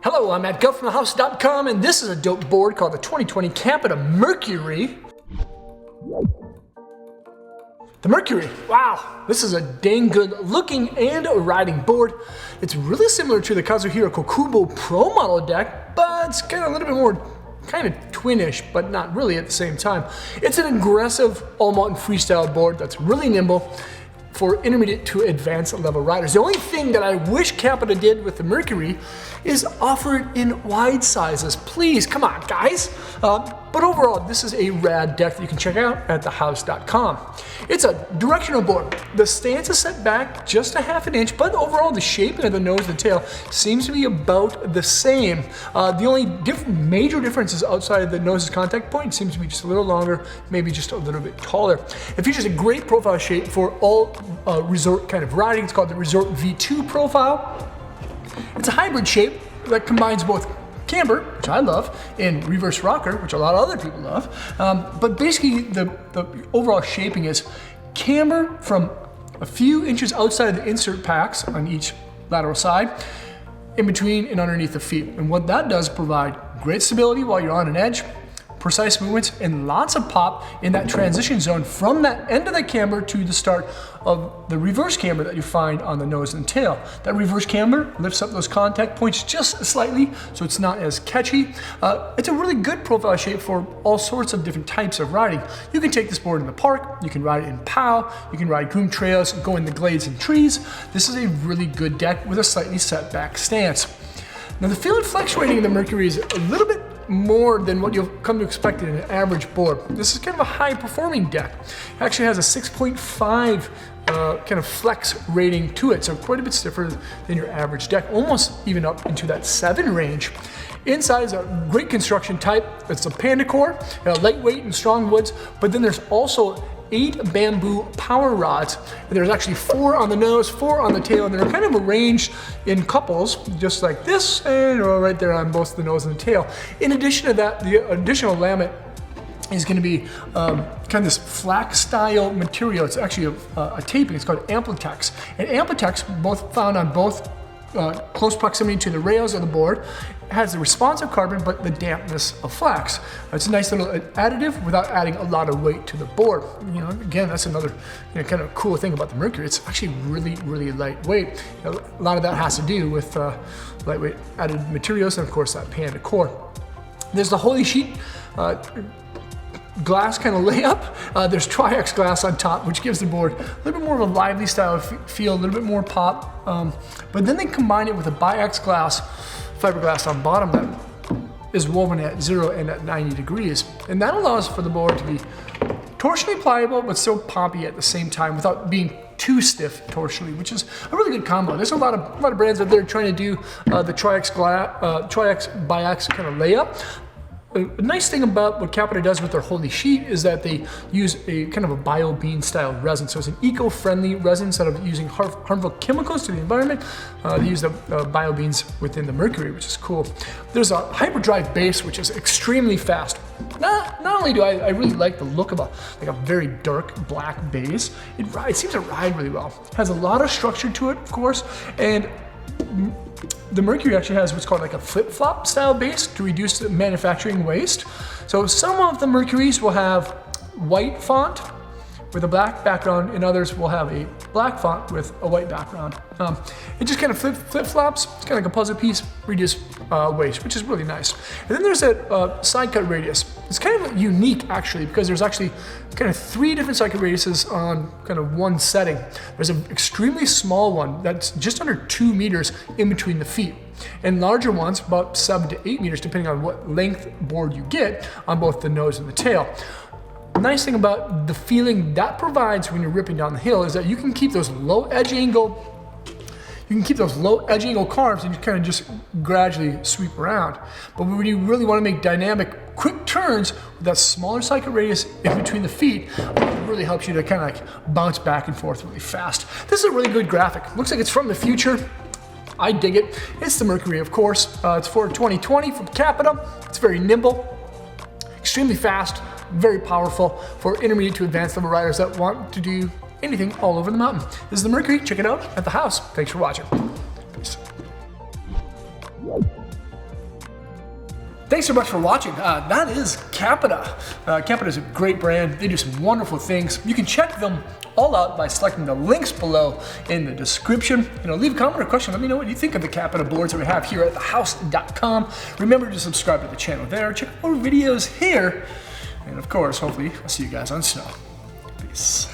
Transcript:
Hello, I'm at GovFromTheHouse.com, and this is a dope board called the 2020 Capita Mercury. The Mercury, wow, this is a dang good looking and riding board. It's really similar to the Kazuhiro Kokubo Pro model deck, but it's kind of a little bit more kind of twinish, but not really at the same time. It's an aggressive all-mountain freestyle board that's really nimble for intermediate to advanced level riders. The only thing that I wish Capita did with the Mercury is offer it in wide sizes. Please, come on guys. But overall, this is a rad deck that you can check out at thehouse.com. It's a directional board. The stance is set back just a ½ inch, but overall the shaping of the nose and the tail seems to be about the same. The only major difference is outside of the nose's contact point. It seems to be just a little longer, maybe just a little bit taller. It features a great profile shape for all resort kind of riding. It's called the Resort V2 profile. It's a hybrid shape that combines both camber, which I love, and reverse rocker, which a lot of other people love. But basically the overall shaping is camber from a few inches outside of the insert packs on each lateral side, in between and underneath the feet. And what that does provide great stability while you're on an edge, precise movements, and lots of pop in that transition zone from that end of the camber to the start of the reverse camber that you find on the nose and tail. That reverse camber lifts up those contact points just slightly, so it's not as catchy. It's a really good profile shape for all sorts of different types of riding. You can take this board in the park, you can ride it in POW, you can ride groomed trails, go in the glades and trees. This is a really good deck with a slightly set back stance. Now the feel and flex rating of the Mercury is a little bit more than what you'll come to expect in an average board. This is kind of a high performing deck. It actually has a 6.5 kind of flex rating to it, so quite a bit stiffer than your average deck, almost even up into that 7 range. Inside is a great construction type. It's a panda core, lightweight and strong woods, but then there's also 8 bamboo power rods. And there's actually 4 on the nose, 4 on the tail, and they're kind of arranged in couples, just like this, and right there on both the nose and the tail. In addition to that, the additional laminate is going to be kind of this flax style material. It's actually a taping. It's called Amplitex. And Amplitex, both found on both close proximity to the rails of the board, has the responsive carbon but the dampness of flax. It's a nice little additive without adding a lot of weight to the board. Again, that's another kind of cool thing about the Mercury. It's actually really lightweight. A lot of that has to do with lightweight added materials and of course that panda core. There's the Holy Sheet glass kind of layup. There's Tri-X glass on top, which gives the board a little bit more of a lively style feel, a little bit more pop. But then they combine it with a Bi-X glass, fiberglass on bottom that is woven at 0 and at 90 degrees. And that allows for the board to be torsionally pliable, but still poppy at the same time without being too stiff torsionally, which is a really good combo. There's a lot of brands out there trying to do the Tri-X Bi-X kind of layup. A nice thing about what Capita does with their Holy Sheet is that they use a kind of a bio-bean style resin. So it's an eco-friendly resin. Instead of using harmful chemicals to the environment, they use the bio-beans within the Mercury, which is cool. There's a hyperdrive base, which is extremely fast. Not only do I really like the look of a very dark black base, it seems to ride really well. It has a lot of structure to it, of course, and the Mercury actually has what's called like a flip-flop style base to reduce the manufacturing waste. So some of the Mercuries will have white font with a black background, and others will have a black font with a white background. It just kind of flip-flops. It's kind of like a puzzle piece, reduce waste, which is really nice. And then there's that side cut radius. It's kind of unique actually, because there's actually kind of 3 different side cut radiuses on kind of one setting. There's an extremely small one that's just under 2 meters in between the feet, and larger ones about 7 to 8 meters depending on what length board you get on both the nose and the tail. The nice thing about the feeling that provides when you're ripping down the hill is that you can keep those low edge angle carves and you kind of just gradually sweep around. But when you really want to make dynamic, quick turns with that smaller side cut radius in between the feet, it really helps you to kind of like bounce back and forth really fast. This is a really good graphic. Looks like it's from the future. I dig it. It's the Mercury, of course. It's for 2020 from Capita. It's very nimble, extremely fast, very powerful for intermediate to advanced level riders that want to do anything all over the mountain. This is the Mercury. Check it out at the house. Thanks for watching. Peace. Thanks so much for watching. That is Capita. Capita is a great brand. They do some wonderful things. You can check them all out by selecting the links below in the description. Leave a comment or question. Let me know what you think of the Capita boards that we have here at thehouse.com. Remember to subscribe to the channel there. Check out more videos here. And of course, hopefully, I'll see you guys on snow. Peace.